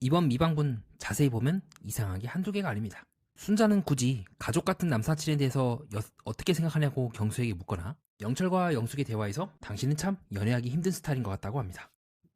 이번 미방분 자세히 보면 이상한 게 한두 개가 아닙니다. 순자는 굳이 가족 같은 남사친에 대해서 어떻게 생각하냐고 경수에게 묻거나 영철과 영숙의 대화에서 당신은 참 연애하기 힘든 스타일인 것 같다고 합니다.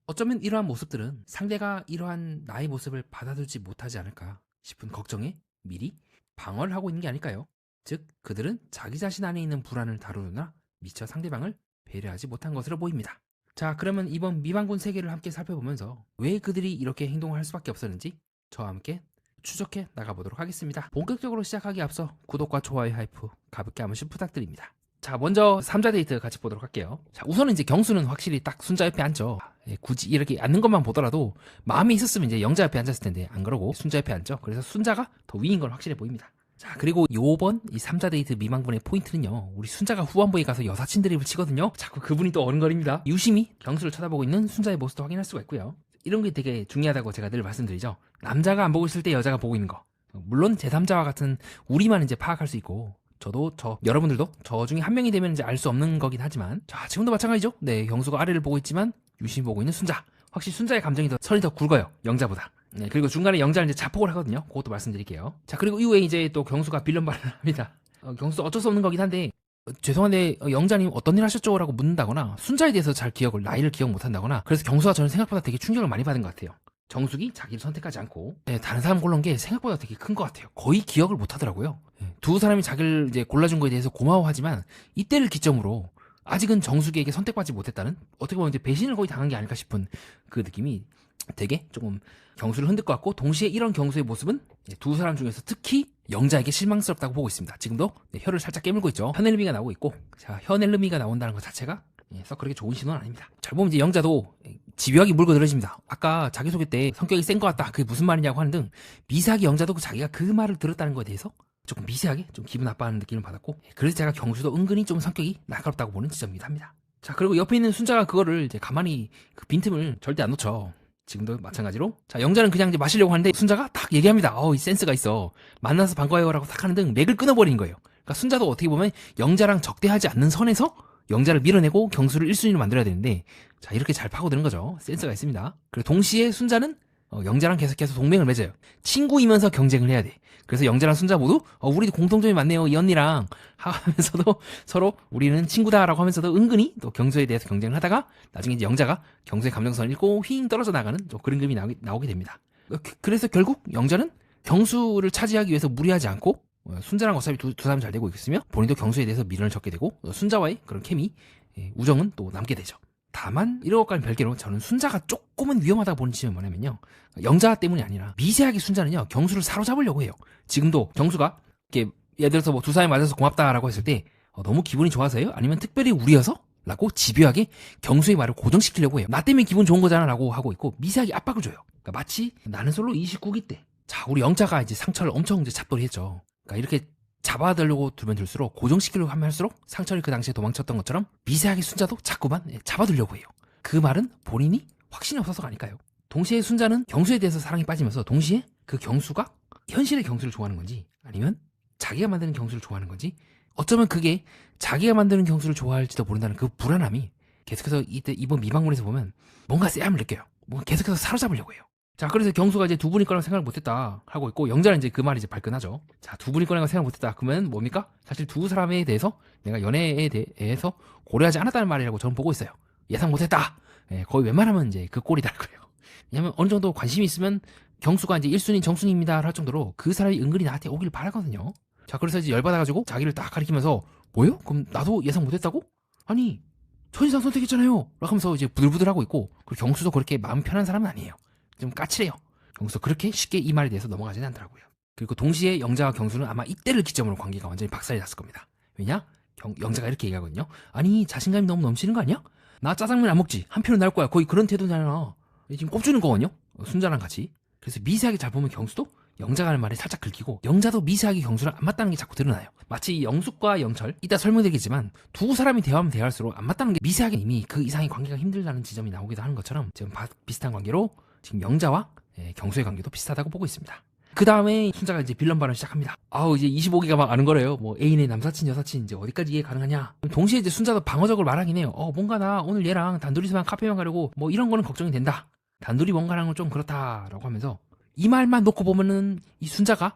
어쩌면 이러한 모습들은 상대가 이러한 나의 모습을 받아들지 못하지 않을까 싶은 걱정에 미리 방어를 하고 있는 게 아닐까요? 즉 그들은 자기 자신 안에 있는 불안을 다루느라 미처 상대방을 배려하지 못한 것으로 보입니다. 자, 그러면 이번 미방군 세계를 함께 살펴보면서 왜 그들이 이렇게 행동을 할 수밖에 없었는지 저와 함께 추적해 나가보도록 하겠습니다. 본격적으로 시작하기 앞서 구독과 좋아요, 하이프 가볍게 한 번씩 부탁드립니다. 자, 먼저 3자 데이트 같이 보도록 할게요. 자, 우선은 이제 경수는 확실히 딱 순자 옆에 앉죠. 굳이 이렇게 앉는 것만 보더라도 마음이 있었으면 이제 영자 옆에 앉았을 텐데 안 그러고 순자 옆에 앉죠. 그래서 순자가 더 위인 건 확실해 보입니다. 자, 그리고 요번 이 3자 데이트 미망분의 포인트는요, 우리 순자가 후반부에 가서 여사친 드립을 치거든요. 자꾸 그분이 또 어른거립니다. 유심히 경수를 쳐다보고 있는 순자의 모습도 확인할 수가 있고요. 이런 게 되게 중요하다고 제가 늘 말씀드리죠. 남자가 안 보고 있을 때 여자가 보고 있는 거. 물론 제3자와 같은 우리만 이제 파악할 수 있고, 여러분들도 저 중에 한 명이 되면 이제 알 수 없는 거긴 하지만, 자, 지금도 마찬가지죠. 네, 경수가 아래를 보고 있지만 유심히 보고 있는 순자. 확실히 순자의 감정이 선이 더 굵어요. 영자보다. 네, 그리고 중간에 영자를 이제 자폭을 하거든요. 그것도 말씀드릴게요. 자, 그리고 이후에 이제 또 경수가 빌런 발언을 합니다. 경수 어쩔 수 없는 거긴 한데, 죄송한데 영자님 어떤 일 하셨죠? 라고 묻는다거나 순자에 대해서 나이를 기억 못한다거나, 그래서 경수가 저는 생각보다 되게 충격을 많이 받은 것 같아요. 정숙이 자기를 선택하지 않고 다른 사람 골라온 게 생각보다 되게 큰 것 같아요. 거의 기억을 못하더라고요. 두 사람이 자기를 이제 골라준 거에 대해서 고마워하지만 이때를 기점으로 아직은 정숙이에게 선택받지 못했다는, 어떻게 보면 이제 배신을 거의 당한 게 아닐까 싶은 그 느낌이 되게 조금 경수를 흔들 것 같고, 동시에 이런 경수의 모습은 두 사람 중에서 특히 영자에게 실망스럽다고 보고 있습니다. 지금도 혀를 살짝 깨물고 있죠. 혀낼름이가 나오고 있고, 자, 혀낼름이가 나온다는 것 자체가 썩 그렇게 좋은 신호는 아닙니다. 잘 보면 이제 영자도 집요하게 물고 늘어집니다. 아까 자기소개 때 성격이 센 것 같다, 그게 무슨 말이냐고 하는 등 미세하게 영자도 자기가 그 말을 들었다는 거에 대해서 조금 미세하게 좀 기분 나빠하는 느낌을 받았고, 그래서 제가 경수도 은근히 좀 성격이 날카롭다고 보는 지점이기도 합니다. 자, 그리고 옆에 있는 순자가 그거를 이제 가만히 그 빈틈을 절대 안 놓쳐. 지금도 마찬가지로, 자, 영자는 그냥 이제 마시려고 하는데 순자가 딱 얘기합니다. 이 센스가 있어. 만나서 반가워요라고 딱 하는 등 맥을 끊어버리는 거예요. 그러니까 순자도 어떻게 보면 영자랑 적대하지 않는 선에서 영자를 밀어내고 경수를 1순위로 만들어야 되는데, 자, 이렇게 잘 파고드는 거죠. 센스가 있습니다. 그리고 동시에 순자는 영자랑 계속해서 동맹을 맺어요. 친구이면서 경쟁을 해야 돼. 그래서 영자랑 순자 모두 우리 공통점이 많네요, 이 언니랑 하면서도 서로 우리는 친구다라고 하면서도 은근히 또 경수에 대해서 경쟁을 하다가 나중에 이제 영자가 경수의 감정선을 잃고 휘잉 떨어져 나가는 또 그런 그림이 나오게 됩니다. 그래서 결국 영자는 경수를 차지하기 위해서 무리하지 않고, 순자랑 어차피 두 사람이 잘 되고 있으며 본인도 경수에 대해서 미련을 적게 되고, 순자와의 그런 케미, 우정은 또 남게 되죠. 다만 이런 것과는 별개로 저는 순자가 조금은 위험하다고 보는 지점이 뭐냐면요, 영자 때문이 아니라 미세하게 순자는요 경수를 사로잡으려고 해요. 지금도 경수가 이렇게 예를 들어서 뭐 두 사람이 맞아서 고맙다라고 했을 때 너무 기분이 좋아서요? 아니면 특별히 우리여서? 라고 집요하게 경수의 말을 고정시키려고 해요. 나 때문에 기분 좋은 거잖아 라고 하고 있고, 미세하게 압박을 줘요. 그러니까 마치 나는 솔로 29기 때, 자, 우리 영자가 이제 상처를 엄청 이제 잡돌이 했죠. 그러니까 이렇게 잡아들려고 두면 들수록, 고정시키려고 하면 할수록 상철이 그 당시에 도망쳤던 것처럼 미세하게 순자도 자꾸만 잡아들려고 해요. 그 말은 본인이 확신이 없어서가 아닐까요? 동시에 순자는 경수에 대해서 사랑에 빠지면서 동시에 그 경수가 현실의 경수를 좋아하는 건지 아니면 자기가 만드는 경수를 좋아하는 건지, 어쩌면 그게 자기가 만드는 경수를 좋아할지도 모른다는 그 불안함이 계속해서 이번 미방문에서 보면 뭔가 쎄함을 느껴요. 뭔가 계속해서 사로잡으려고 해요. 자, 그래서 경수가 이제 두 분일 거라고 생각을 못했다 하고 있고, 영자는 이제 그 말이 이제 발끈하죠. 자, 두 분일 거라고 생각 못했다. 그러면 뭡니까? 사실 두 사람에 대해서 내가 연애에 대해서 고려하지 않았다는 말이라고 저는 보고 있어요. 예상 못했다. 거의 웬만하면 이제 그 꼴이더라고요. 왜냐면 어느 정도 관심이 있으면 경수가 이제 1순위 정순이입니다 할 정도로 그 사람이 은근히 나한테 오길 바라거든요. 자, 그래서 이제 열받아가지고 자기를 딱 가리키면서, 뭐요? 그럼 나도 예상 못했다고? 아니, 첫인상 선택했잖아요 라고 하면서 이제 부들부들하고 있고, 그리고 경수도 그렇게 마음 편한 사람은 아니에요. 좀 까칠해요. 경수도 그렇게 쉽게 이 말에 대해서 넘어가지는 않더라고요. 그리고 동시에 영자와 경수는 아마 이때를 기점으로 관계가 완전히 박살이 났을 겁니다. 왜냐? 영자가 이렇게 얘기하거든요. 아니, 자신감이 너무 넘치는 거 아니야? 나 짜장면 안 먹지, 한 표는 나올 거야. 거의 그런 태도잖아. 지금 꼽주는 거거든요, 순자랑 같이. 그래서 미세하게 잘 보면 경수도 영자가 하는 말에 살짝 긁히고, 영자도 미세하게 경수랑 안 맞다는 게 자꾸 드러나요. 마치 영숙과 영철, 이따 설명드리겠지만 두 사람이 대화하면 대화할수록 안 맞다는 게 미세하게 이미 그 이상의 관계가 힘들다는 지점이 나오기도 하는 것처럼, 지금 비슷한 관계로 지금 영자와 경수의 관계도 비슷하다고 보고 있습니다. 그 다음에 순자가 이제 빌런 발언 시작합니다. 이제 25기가 막 아는 거래요. 뭐 애인의 남사친, 여사친 이제 어디까지 이해 가능하냐. 동시에 이제 순자도 방어적으로 말하긴 해요. 뭔가 나 오늘 얘랑 단둘이서만 카페만 가려고 뭐 이런 거는 걱정이 된다. 단둘이 뭔가라는 건 좀 그렇다라고 하면서 이 말만 놓고 보면은 이 순자가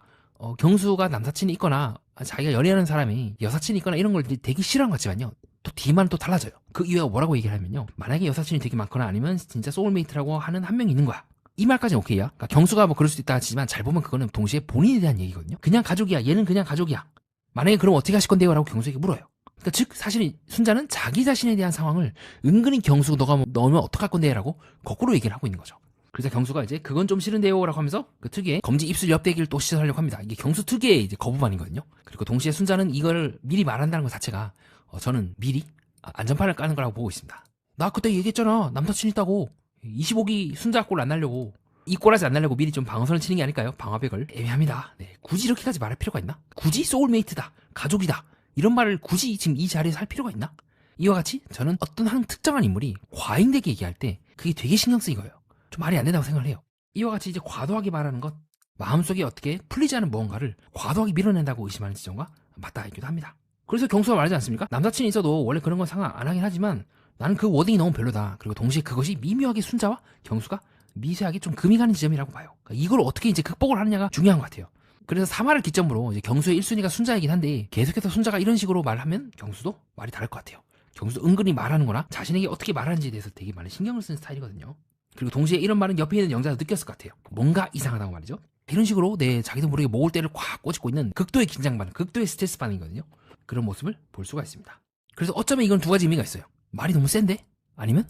경수가 남사친이 있거나 자기가 연애하는 사람이 여사친이 있거나 이런 걸 되게 싫어한 것 같지만요. 또 뒤만 또 달라져요. 그 이유가 뭐라고 얘기를 하면요. 만약에 여사친이 되게 많거나 아니면 진짜 소울메이트라고 하는 한 명이 있는 거야. 이 말까지는 오케이야. 그러니까 경수가 뭐 그럴 수도 있다 하지만 잘 보면 그거는 동시에 본인에 대한 얘기거든요. 그냥 가족이야. 얘는 그냥 가족이야. 만약에 그럼 어떻게 하실 건데요? 라고 경수에게 물어요. 그러니까 즉 사실 순자는 자기 자신에 대한 상황을 은근히 경수 너가 넣으면 어떡할 건데? 라고 거꾸로 얘기를 하고 있는 거죠. 그래서 경수가 이제 그건 좀 싫은데요 라고 하면서 그 특유의 검지 입술 옆대기를 또 시전하려고 합니다. 이게 경수 특유의 이제 거부반이거든요. 그리고 동시에 순자는 이걸 미리 말한다는 것 자체가 저는 미리 안전판을 까는 거라고 보고 있습니다. 나 그때 얘기했잖아. 남사친 있다고. 25기 순자 골 안 날려고 이 골하지 안 날려고 미리 좀 방어선을 치는 게 아닐까요? 방어벽을. 애매합니다. 네, 굳이 이렇게까지 말할 필요가 있나? 굳이 소울메이트다. 가족이다. 이런 말을 굳이 지금 이 자리에서 할 필요가 있나? 이와 같이 저는 어떤 한 특정한 인물이 과잉되게 얘기할 때 그게 되게 신경 쓰인 거예요. 좀 말이 안 된다고 생각을 해요. 이와 같이 이제 과도하게 말하는 것, 마음속에 어떻게 풀리지 않은 무언가를 과도하게 밀어낸다고 의심하는 지점과 맞닿아있기도 합니다. 그래서 경수가 말하지 않습니까? 남사친이 있어도 원래 그런 건 상관 안 하긴 하지만 나는 그 워딩이 너무 별로다. 그리고 동시에 그것이 미묘하게 순자와 경수가 미세하게 좀 금이 가는 지점이라고 봐요. 그러니까 이걸 어떻게 이제 극복을 하느냐가 중요한 것 같아요. 그래서 3화를 기점으로 이제 경수의 1순위가 순자이긴 한데 계속해서 순자가 이런 식으로 말하면 경수도 말이 다를 것 같아요. 경수도 은근히 말하는 거나 자신에게 어떻게 말하는지에 대해서 되게 많이 신경을 쓰는 스타일이거든요. 그리고 동시에 이런 말은 옆에 있는 영자도 느꼈을 것 같아요. 뭔가 이상하다고 말이죠. 이런 식으로 자기도 모르게 목을 때를 꽉 꼬집고 있는 극도의 긴장반, 극도의 스트레스 반응이거든요. 그런 모습을 볼 수가 있습니다. 그래서 어쩌면 이건 두 가지 의미가 있어요. 말이 너무 센데? 아니면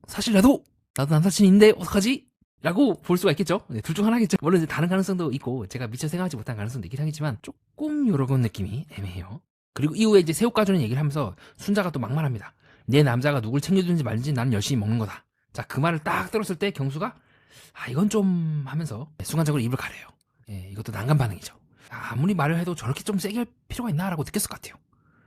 사실 나도 남사친이 있는데 어떡하지? 라고 볼 수가 있겠죠. 둘 중 하나겠죠. 물론 이제 다른 가능성도 있고 제가 미처 생각하지 못한 가능성도 있긴 하겠지만 조금 요런 느낌이 애매해요. 그리고 이후에 이제 새우 까주는 얘기를 하면서 순자가 또 막말합니다. 내 남자가 누굴 챙겨주는지 말든지 나는 열심히 먹는 거다. 자, 그 말을 딱 들었을 때 경수가 이건 좀 하면서 순간적으로 입을 가려요. 이것도 난감 반응이죠. 아무리 말을 해도 저렇게 좀 세게 할 필요가 있나라고 느꼈을 것 같아요.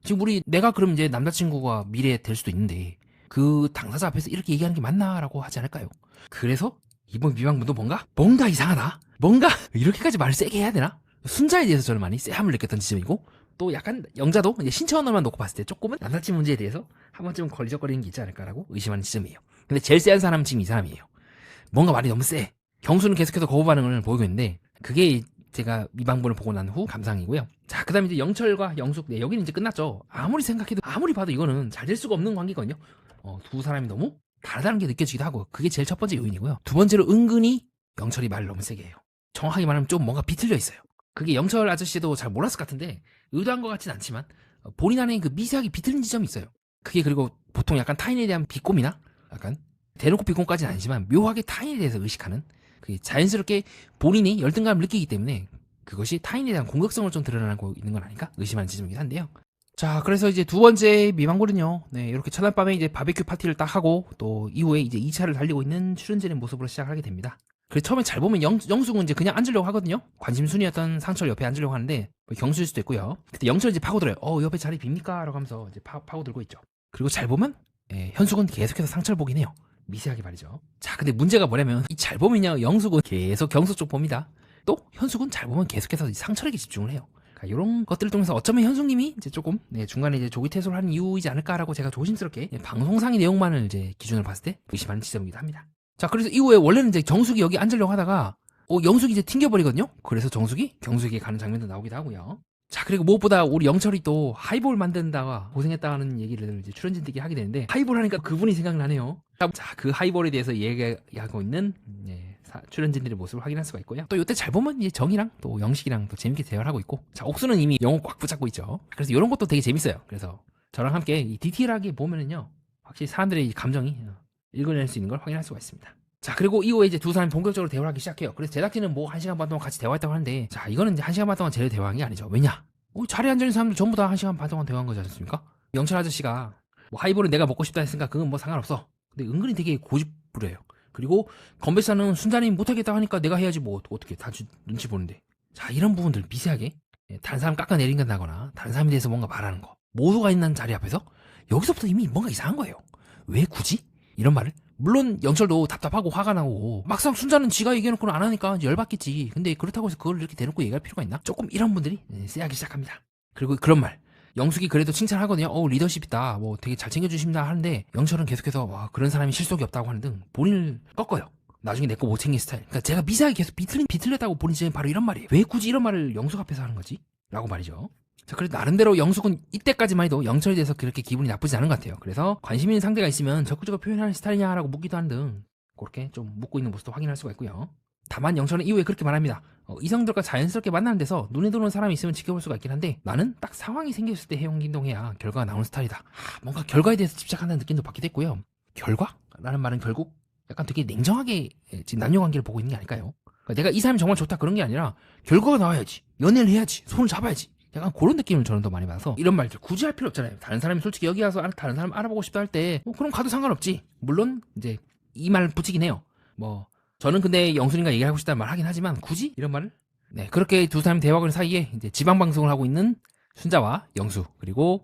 지금 내가 그럼 이제 남자친구가 미래에 될 수도 있는데 그 당사자 앞에서 이렇게 얘기하는 게 맞나라고 하지 않을까요? 그래서 이번 미방문도 뭔가 이상하다. 뭔가 이렇게까지 말을 세게 해야 되나? 순자에 대해서 저는 많이 쎄함을 느꼈던 지점이고 또 약간 영자도 이제 신체 언어만 놓고 봤을 때 조금은 남사친 문제에 대해서 한 번쯤 걸리적거리는 게 있지 않을까라고 의심하는 지점이에요. 근데 제일 세한 사람은 지금 이 사람이에요. 뭔가 말이 너무 세. 경수는 계속해서 거부 반응을 보이고 있는데 그게 제가 미방문을 보고 난 후 감상이고요. 자, 그 다음에 이제 영철과 영숙. 여기는 이제 끝났죠. 아무리 생각해도 아무리 봐도 이거는 잘 될 수가 없는 관계거든요. 두 사람이 너무 다르다는 게 느껴지기도 하고 그게 제일 첫 번째 요인이고요. 두 번째로 은근히 영철이 말을 너무 세게 해요. 정확하게 말하면 좀 뭔가 비틀려 있어요. 그게 영철 아저씨도 잘 몰랐을 것 같은데 의도한 것 같진 않지만 본인 안에 그 미세하게 비틀린 지점이 있어요. 그게 그리고 보통 약간 타인에 대한 비꼼이나 약간 대놓고 비꼼까지는 아니지만 묘하게 타인에 대해서 의식하는 그게 자연스럽게 본인이 열등감을 느끼기 때문에 그것이 타인에 대한 공격성을 좀 드러나고 있는 건 아닌가 의심하는 지점이긴 한데요. 자, 그래서 이제 두 번째 미방골은요. 이렇게 첫날 밤에 이제 바베큐 파티를 딱 하고 또 이후에 이제 2차를 달리고 있는 출연진의 모습으로 시작하게 됩니다. 그래서 처음에 잘 보면 영숙은 이제 그냥 앉으려고 하거든요. 관심순이었던 상철 옆에 앉으려고 하는데 경수일 수도 있고요. 그때 영철 이제 파고들어요. 옆에 자리 빕니까? 라고 하면서 이제 파고들고 있죠. 그리고 잘 보면 현숙은 계속해서 상철 보긴 해요. 미세하게 말이죠. 자, 근데 문제가 뭐냐면 이 잘 보면요, 영숙은 계속 경수 쪽 봅니다. 또 현숙은 잘 보면 계속해서 상철에게 집중을 해요. 그러니까 이런 것들을 통해서 어쩌면 현숙님이 이제 조금 중간에 이제 조기 퇴소를 한 이유이지 않을까라고 제가 조심스럽게 방송상의 내용만을 이제 기준으로 봤을 때 의심하는 지점이기도 합니다. 자, 그래서 이후에 원래는 이제 정숙이 여기 앉으려고 하다가 영숙이 이제 튕겨버리거든요. 그래서 정숙이 경숙에게 가는 장면도 나오기도 하고요. 자, 그리고 무엇보다 우리 영철이 또 하이볼 만든다가 고생했다는 얘기를 이제 출연진들끼리 하게 되는데 하이볼 하니까 그분이 생각나네요. 자, 그 하이볼에 대해서 얘기하고 있는 출연진들의 모습을 확인할 수가 있고요. 또 이때 잘 보면 이제 정이랑 또 영식이랑 또 재밌게 대화를 하고 있고, 자, 옥수는 이미 영호 꽉 붙잡고 있죠. 그래서 이런 것도 되게 재밌어요. 그래서 저랑 함께 이 디테일하게 보면은요, 확실히 사람들의 감정이 읽어낼 수 있는 걸 확인할 수가 있습니다. 자, 그리고 이후에 이제 두 사람이 본격적으로 대화를 하기 시작해요. 그래서 제작진은 1시간 반 동안 같이 대화했다고 하는데, 자, 이거는 이제 1시간 반 동안 제대로 대화한 게 아니죠. 왜냐? 자리에 앉아있는 사람들 전부 다 1시간 반 동안 대화한 거지 않습니까? 영철 아저씨가 하이볼은 내가 먹고 싶다 했으니까 그건 상관없어. 근데 은근히 되게 고집부려요. 그리고 건배사는 순자님이 못하겠다고 하니까 내가 해야지 어떻게 다 눈치 보는데. 자, 이런 부분들 미세하게 다른 사람 깎아내린다거나 다른 사람에 대해서 뭔가 말하는 거, 모두가 있는 자리 앞에서 여기서부터 이미 뭔가 이상한 거예요. 왜 굳이? 이런 말을? 물론 영철도 답답하고 화가 나고 막상 순자는 지가 얘기해놓고는 안 하니까 열받겠지. 근데 그렇다고 해서 그걸 이렇게 대놓고 얘기할 필요가 있나? 조금 이런 분들이 쎄하기 시작합니다. 그리고 그런 말, 영숙이 그래도 칭찬하거든요. 리더십 있다, 되게 잘 챙겨주십니다 하는데 영철은 계속해서 그런 사람이 실속이 없다고 하는 등 본인을 꺾어요. 나중에 내 거 못 챙긴 스타일. 그러니까 제가 미세하게 계속 비틀렸다고 보는 지점이 바로 이런 말이에요. 왜 굳이 이런 말을 영숙 앞에서 하는 거지? 라고 말이죠. 자, 그래도 나름대로 영숙은 이때까지만 해도 영철에 대해서 그렇게 기분이 나쁘지 않은 것 같아요. 그래서 관심 있는 상대가 있으면 적극적으로 표현하는 스타일이냐라고 묻기도 하는 등 그렇게 좀 묻고 있는 모습도 확인할 수가 있고요. 다만 영철은 이후에 그렇게 말합니다. 이성들과 자연스럽게 만나는 데서 눈에 들어오는 사람이 있으면 지켜볼 수가 있긴 한데 나는 딱 상황이 생겼을 때 행동해야 결과가 나오는 스타일이다. 뭔가 결과에 대해서 집착한다는 느낌도 받기도 했고요. 결과? 라는 말은 결국 약간 되게 냉정하게 지금 남녀관계를 보고 있는 게 아닐까요? 그러니까 내가 이 사람이 정말 좋다 그런 게 아니라 결과가 나와야지, 연애를 해야지, 손을 잡아야지, 약간 그런 느낌을 저는 더 많이 받아서 이런 말들 굳이 할 필요 없잖아요. 다른 사람이 솔직히 여기 와서 다른 사람 알아보고 싶다 할 때 그럼 가도 상관없지. 물론 이제 이 말 붙이긴 해요. 저는 근데 영순이가 얘기하고 싶다는 말 하긴 하지만 굳이 이런 말을? 네, 그렇게 두 사람이 대화하는 사이에 이제 지방 방송을 하고 있는 순자와 영수, 그리고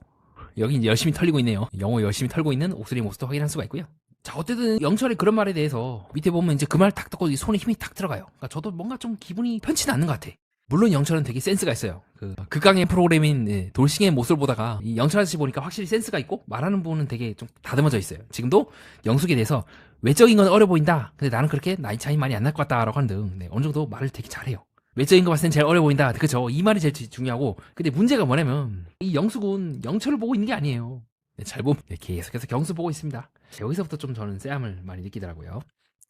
여기 이제 열심히 털리고 있네요. 영어 열심히 털고 있는 옥수리의 모습도 확인할 수가 있고요. 자, 어쨌든 영철의 그런 말에 대해서 밑에 보면 이제 그 말 딱 듣고 손에 힘이 탁 들어가요. 그러니까 저도 뭔가 좀 기분이 편치는 않는 것 같아. 물론 영철은 되게 센스가 있어요. 극강의 프로그램인 돌싱의 모습을 보다가 이 영철 아저씨 보니까 확실히 센스가 있고 말하는 부분은 되게 좀 다듬어져 있어요. 지금도 영숙에 대해서 외적인 건 어려 보인다. 근데 나는 그렇게 나이 차이 많이 안 날 것 같다라고 하는 등 어느 정도 말을 되게 잘해요. 외적인 거 봤을 땐 제일 어려 보인다. 그죠? 이 말이 제일 중요하고. 근데 문제가 뭐냐면 이 영숙은 영철을 보고 있는 게 아니에요. 잘 보면 계속해서 경수 보고 있습니다. 여기서부터 좀 저는 쎄함을 많이 느끼더라고요.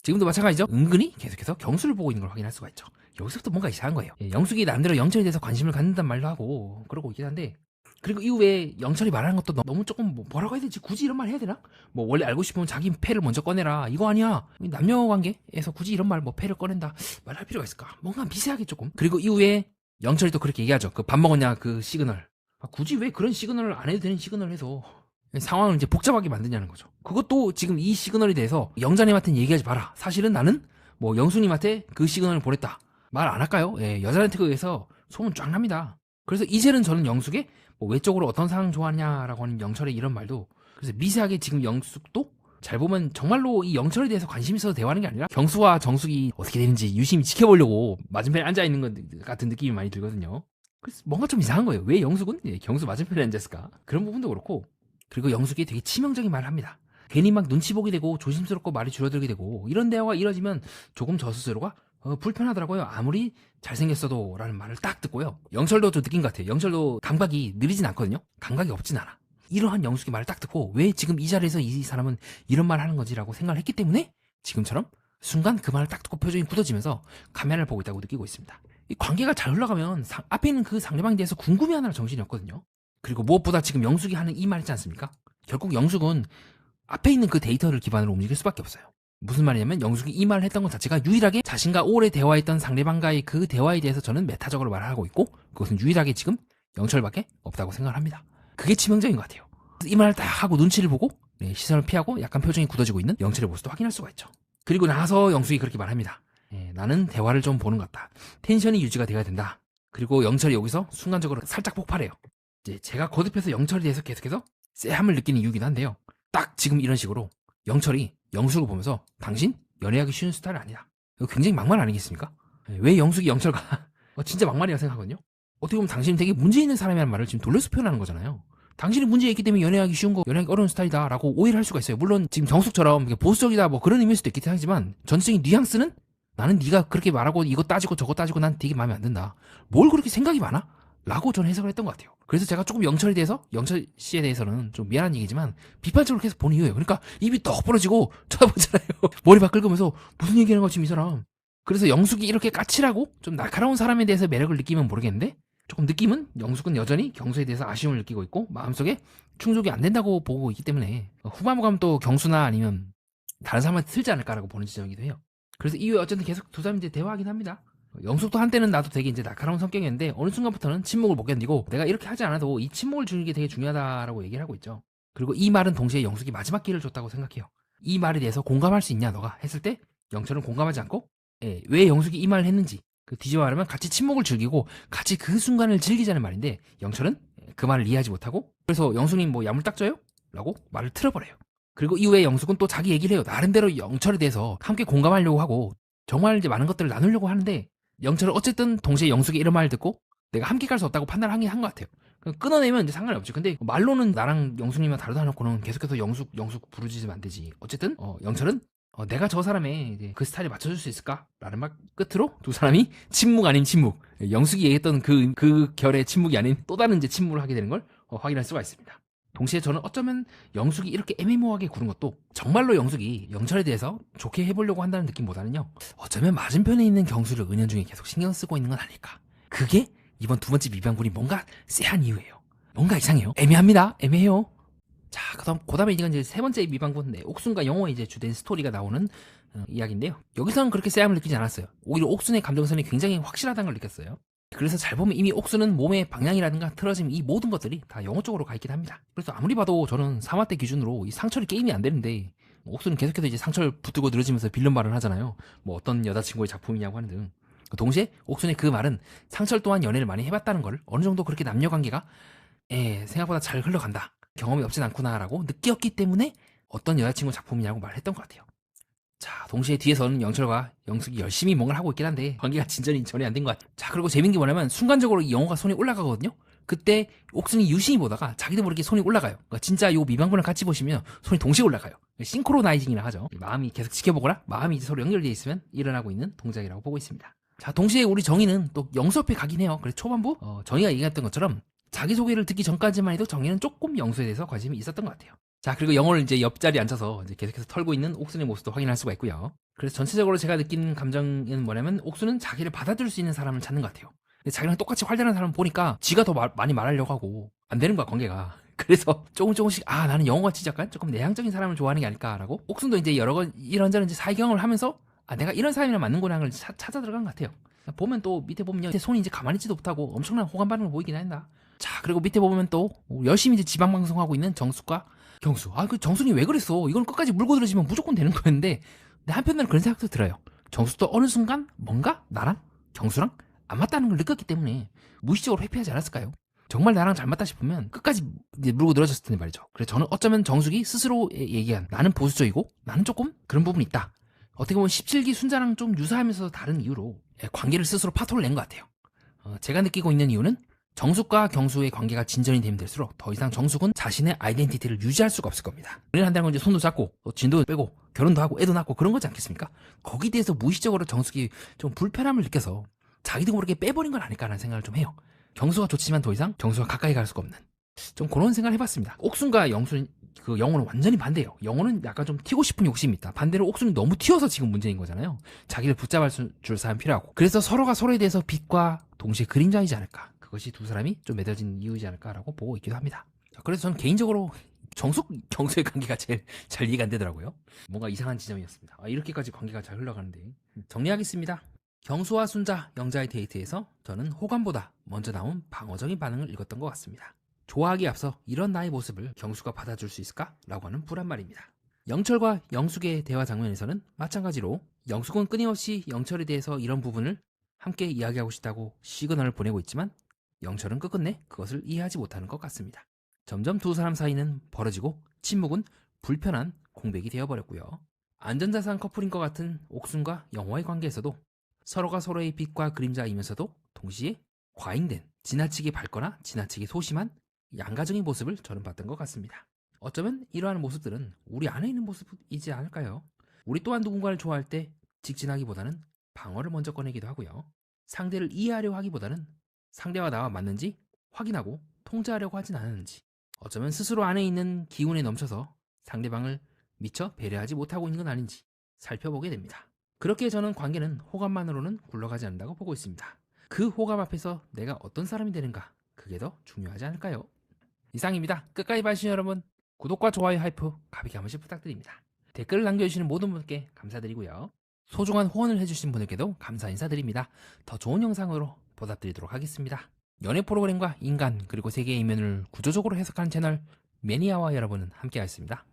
지금도 마찬가지죠. 은근히 계속해서 경수를 보고 있는 걸 확인할 수가 있죠. 여기서부터 뭔가 이상한 거예요. 영숙이 남대로 영철에 대해서 관심을 갖는단 말도 하고 그러고 있긴 한데, 그리고 이후에 영철이 말하는 것도 너무 조금 뭐라고 해야 되지? 굳이 이런 말 해야 되나? 원래 알고 싶으면 자기 패를 먼저 꺼내라. 이거 아니야. 남녀관계에서 굳이 이런 말 패를 꺼낸다. 말할 필요가 있을까? 뭔가 미세하게 조금. 그리고 이후에 영철이 또 그렇게 얘기하죠. 그 밥 먹었냐 그 시그널. 굳이 왜 그런 시그널을 안 해도 되는 시그널을 해서 상황을 이제 복잡하게 만드냐는 거죠. 그것도 지금 이 시그널에 대해서 영자님한테는 얘기하지 마라. 사실은 나는 영수님한테 그 시그널을 보냈다. 말 안 할까요? 여자한테 의해서 소문 쫙 납니다. 그래서 이제는 저는 영숙의 외적으로 어떤 상황 좋아하냐라고 하는 영철의 이런 말도, 그래서 미세하게 지금 영숙도 잘 보면 정말로 이 영철에 대해서 관심 있어서 대화하는 게 아니라 경수와 정숙이 어떻게 되는지 유심히 지켜보려고 맞은편에 앉아있는 것 같은 느낌이 많이 들거든요. 그래서 뭔가 좀 이상한 거예요. 왜 영숙은 경수 맞은편에 앉았을까? 그런 부분도 그렇고, 그리고 영숙이 되게 치명적인 말을 합니다. 괜히 막 눈치 보게 되고 조심스럽고 말이 줄어들게 되고 이런 대화가 이뤄지면 조금 저 스스로가 불편하더라고요. 아무리 잘생겼어도 라는 말을 딱 듣고요. 영철도 좀 느낀 것 같아요. 영철도 감각이 느리진 않거든요. 감각이 없진 않아. 이러한 영숙의 말을 딱 듣고 왜 지금 이 자리에서 이 사람은 이런 말을 하는 거지라고 생각을 했기 때문에 지금처럼 순간 그 말을 딱 듣고 표정이 굳어지면서 카메라를 보고 있다고 느끼고 있습니다. 이 관계가 잘 흘러가면 앞에 있는 그 상대방에 대해서 궁금해하느라 정신이 없거든요. 그리고 무엇보다 지금 영숙이 하는 이 말 있지 않습니까? 결국 영숙은 앞에 있는 그 데이터를 기반으로 움직일 수밖에 없어요. 무슨 말이냐면 영숙이 이 말을 했던 것 자체가 유일하게 자신과 오래 대화했던 상대방과의 그 대화에 대해서 저는 메타적으로 말을 하고 있고, 그것은 유일하게 지금 영철밖에 없다고 생각을 합니다. 그게 치명적인 것 같아요. 이 말을 딱 하고 눈치를 보고 시선을 피하고 약간 표정이 굳어지고 있는 영철의 모습도 확인할 수가 있죠. 그리고 나서 영숙이 그렇게 말합니다. 나는 대화를 좀 보는 것 같다. 텐션이 유지가 돼야 된다. 그리고 영철이 여기서 순간적으로 살짝 폭발해요. 이제 제가 거듭해서 영철에 대해서 계속해서 쎄함을 느끼는 이유긴 한데요. 딱 지금 이런 식으로 영철이 영숙을 보면서 당신 연애하기 쉬운 스타일 아니야. 이거 굉장히 막말 아니겠습니까? 왜 영숙이 영철과 진짜 막말이라고 생각하거든요. 어떻게 보면 당신은 되게 문제 있는 사람이라는 말을 지금 돌려서 표현하는 거잖아요. 당신이 문제 있기 때문에 연애하기 쉬운 거, 연애하기 어려운 스타일이다 라고 오해를 할 수가 있어요. 물론 지금 정숙처럼 보수적이다 그런 의미일 수도 있긴 하지만 전체적인 뉘앙스는 나는 네가 그렇게 말하고 이거 따지고 저거 따지고 난 되게 마음에 안 든다. 뭘 그렇게 생각이 많아? 라고 저는 해석을 했던 것 같아요. 그래서 제가 조금 영철에 대해서, 영철 씨에 대해서는 좀 미안한 얘기지만 비판적으로 계속 보는 이유예요. 그러니까 입이 떡 벌어지고 쳐다보잖아요. 머리 긁으면서 무슨 얘기하는 거지 이 사람. 그래서 영숙이 이렇게 까칠하고 좀 날카로운 사람에 대해서 매력을 느끼면 모르겠는데, 조금 느낌은 영숙은 여전히 경수에 대해서 아쉬움을 느끼고 있고 마음속에 충족이 안 된다고 보고 있기 때문에 후반부 가면 또 경수나 아니면 다른 사람한테 틀지 않을까라고 보는 지점이기도 해요. 그래서 이후에 어쨌든 계속 두 사람이 이제 대화하긴 합니다. 영숙도 한때는 나도 되게 이제 날카로운 성격이었는데 어느 순간부터는 침묵을 못 견디고 내가 이렇게 하지 않아도 이 침묵을 주는 게 되게 중요하다라고 얘기를 하고 있죠. 그리고 이 말은 동시에 영숙이 마지막 기회를 줬다고 생각해요. 이 말에 대해서 공감할 수 있냐 너가 했을 때 영철은 공감하지 않고 왜 영숙이 이 말을 했는지 뒤집어 말하면 같이 침묵을 즐기고 같이 그 순간을 즐기자는 말인데, 영철은 그 말을 이해하지 못하고 그래서 영숙님 야물딱져요? 라고 말을 틀어버려요. 그리고 이후에 영숙은 또 자기 얘기를 해요. 나름대로 영철에 대해서 함께 공감하려고 하고 정말 이제 많은 것들을 나누려고 하는데, 영철은 어쨌든 동시에 영숙의 이런 말을 듣고 내가 함께 갈 수 없다고 판단을 하긴 한 것 같아요. 끊어내면 이제 상관이 없지. 근데 말로는 나랑 영숙님이랑 다르다 해놓고는 계속해서 영숙 부르짖으면 안 되지. 어쨌든 영철은 내가 저 사람의 이제 그 스타일에 맞춰줄 수 있을까? 라는 말 끝으로 두 사람이 침묵 아닌 침묵, 영숙이 얘기했던 그 결의 침묵이 아닌 또 다른 이제 침묵을 하게 되는 걸 확인할 수가 있습니다. 동시에 저는 어쩌면 영숙이 이렇게 애매모호하게 구른 것도 정말로 영숙이 영철에 대해서 좋게 해보려고 한다는 느낌보다는요, 어쩌면 맞은편에 있는 경수를 은연중에 계속 신경 쓰고 있는 건 아닐까. 그게 이번 두 번째 미방군이 뭔가 쎄한 이유예요. 뭔가 이상해요. 애매합니다. 애매해요. 자, 그다음에 이제 세 번째 미방군, 옥순과 영호의 이제 주된 스토리가 나오는 이야기인데요. 여기서는 그렇게 쎄함을 느끼지 않았어요. 오히려 옥순의 감정선이 굉장히 확실하다는 걸 느꼈어요. 그래서 잘 보면 이미 옥순은 몸의 방향이라든가 틀어짐, 이 모든 것들이 다 영호 쪽으로 가 있긴 합니다. 그래서 아무리 봐도 저는 3화 때 기준으로 이 상철이 게임이 안 되는데, 옥순은 계속해서 이제 상철 붙들고 늘어지면서 빌런 말을 하잖아요. 뭐 어떤 여자친구의 작품이냐고 하는 등. 동시에 옥순의 그 말은 상철 또한 연애를 많이 해봤다는 걸, 어느 정도 그렇게 남녀 관계가 생각보다 잘 흘러간다, 경험이 없진 않구나라고 느꼈기 때문에 어떤 여자친구 작품이냐고 말했던 것 같아요. 자, 동시에 뒤에서는 영철과 영숙이 열심히 뭔가를 하고 있긴 한데 관계가 진전이 전혀 안 된 것 같아요. 자, 그리고 재밌는 게 뭐냐면 순간적으로 영호가 손이 올라가거든요. 그때 옥순이 유심히 보다가 자기도 모르게 손이 올라가요. 그러니까 진짜 요 미방분을 같이 보시면 손이 동시에 올라가요. 싱크로나이징이라 하죠. 마음이 계속 지켜보거나 마음이 이제 서로 연결되어 있으면 일어나고 있는 동작이라고 보고 있습니다. 자, 동시에 우리 정희는 또 영수 옆에 가긴 해요. 그래서 초반부 정희가 얘기했던 것처럼 자기소개를 듣기 전까지만 해도 정희는 조금 영수에 대해서 관심이 있었던 것 같아요. 자, 그리고 영호를 이제 옆자리에 앉혀서 이제 계속해서 털고 있는 옥순의 모습도 확인할 수가 있고요. 그래서 전체적으로 제가 느낀 감정은 뭐냐면 옥순은 자기를 받아들일 수 있는 사람을 찾는 것 같아요. 근데 자기랑 똑같이 활달한 사람을 보니까 지가 더 많이 말하려고 하고 안 되는 거야, 관계가. 그래서 조금씩 나는 영호같이 약간 조금 내향적인 사람을 좋아하는 게 아닐까라고, 옥순도 이제 여러 번 이런저런 이제 사경을 하면서 내가 이런 사람이랑 맞는구나 를 찾아 들어간 것 같아요. 보면 또 밑에 보면 밑에 손이 이제 가만히 있지도 못하고 엄청난 호감 반응을 보이긴 한다. 자, 그리고 밑에 보면 또 열심히 이제 지방방송하고 있는 정숙과 경수. 그 정순이 왜 그랬어? 이건 끝까지 물고 들어지면 무조건 되는 거였는데, 근데 한편으로는 그런 생각도 들어요. 정수도 어느 순간 뭔가 나랑 경수랑 안 맞다는 걸 느꼈기 때문에 무의식적으로 회피하지 않았을까요? 정말 나랑 잘 맞다 싶으면 끝까지 이제 물고 늘어졌을 텐데 말이죠. 그래서 저는 어쩌면 정숙이 스스로 얘기한 나는 보수적이고 나는 조금 그런 부분이 있다, 어떻게 보면 17기 순자랑 좀 유사하면서 다른 이유로 관계를 스스로 파토를 낸 것 같아요. 제가 느끼고 있는 이유는 정숙과 경수의 관계가 진전이 되면 될수록 더 이상 정숙은 자신의 아이덴티티를 유지할 수가 없을 겁니다. 연애한다는 건 이제 손도 잡고 또 진도도 빼고 결혼도 하고 애도 낳고 그런 거지 않겠습니까? 거기에 대해서 무의식적으로 정숙이 좀 불편함을 느껴서 자기도 모르게 빼버린 건 아닐까라는 생각을 좀 해요. 경수가 좋지만 더 이상 정수가 가까이 갈 수가 없는, 좀 그런 생각을 해봤습니다. 옥순과 영수는 영호는 완전히 반대예요. 영호는 약간 좀 튀고 싶은 욕심이 있다. 반대로 옥순이 너무 튀어서 지금 문제인 거잖아요. 자기를 붙잡을 줄 사람 필요하고, 그래서 서로가 서로에 대해서 빛과 동시에 그림자이지 않을까, 그것이 두 사람이 좀 맺어진 이유이지 않을까라고 보고 있기도 합니다. 그래서 저는 개인적으로 정숙, 경수의 관계가 제일 잘 이해가 안 되더라고요. 뭔가 이상한 지점이었습니다. 이렇게까지 관계가 잘 흘러가는데. 정리하겠습니다. 경수와 순자, 영자의 데이트에서 저는 호감보다 먼저 나온 방어적인 반응을 읽었던 것 같습니다. 좋아하기에 앞서 이런 나의 모습을 경수가 받아줄 수 있을까? 라고 하는 불안말입니다. 영철과 영숙의 대화 장면에서는 마찬가지로 영숙은 끊임없이 영철에 대해서 이런 부분을 함께 이야기하고 싶다고 시그널을 보내고 있지만 영철은 끝끝내 그것을 이해하지 못하는 것 같습니다. 점점 두 사람 사이는 벌어지고 침묵은 불편한 공백이 되어버렸고요. 안전자산 커플인 것 같은 옥순과 영호의 관계에서도 서로가 서로의 빛과 그림자이면서도 동시에 과잉된, 지나치게 밝거나 지나치게 소심한 양가적인 모습을 저는 봤던 것 같습니다. 어쩌면 이러한 모습들은 우리 안에 있는 모습이지 않을까요? 우리 또한 누군가를 좋아할 때 직진하기보다는 방어를 먼저 꺼내기도 하고요. 상대를 이해하려 하기보다는 상대와 나와 맞는지 확인하고 통제하려고 하진 않았는지, 어쩌면 스스로 안에 있는 기운에 넘쳐서 상대방을 미처 배려하지 못하고 있는 건 아닌지 살펴보게 됩니다. 그렇게 저는 관계는 호감만으로는 굴러가지 않는다고 보고 있습니다. 그 호감 앞에서 내가 어떤 사람이 되는가, 그게 더 중요하지 않을까요? 이상입니다. 끝까지 봐주신 여러분, 구독과 좋아요, 하이프 가볍게 한 번씩 부탁드립니다. 댓글을 남겨주시는 모든 분께 감사드리고요. 소중한 후원을 해주신 분들께도 감사 인사드립니다. 더 좋은 영상으로 보답드리도록 하겠습니다. 연애 프로그램과 인간 그리고 세계의 이면을 구조적으로 해석하는 채널 매니아와 여러분은 함께하였습니다.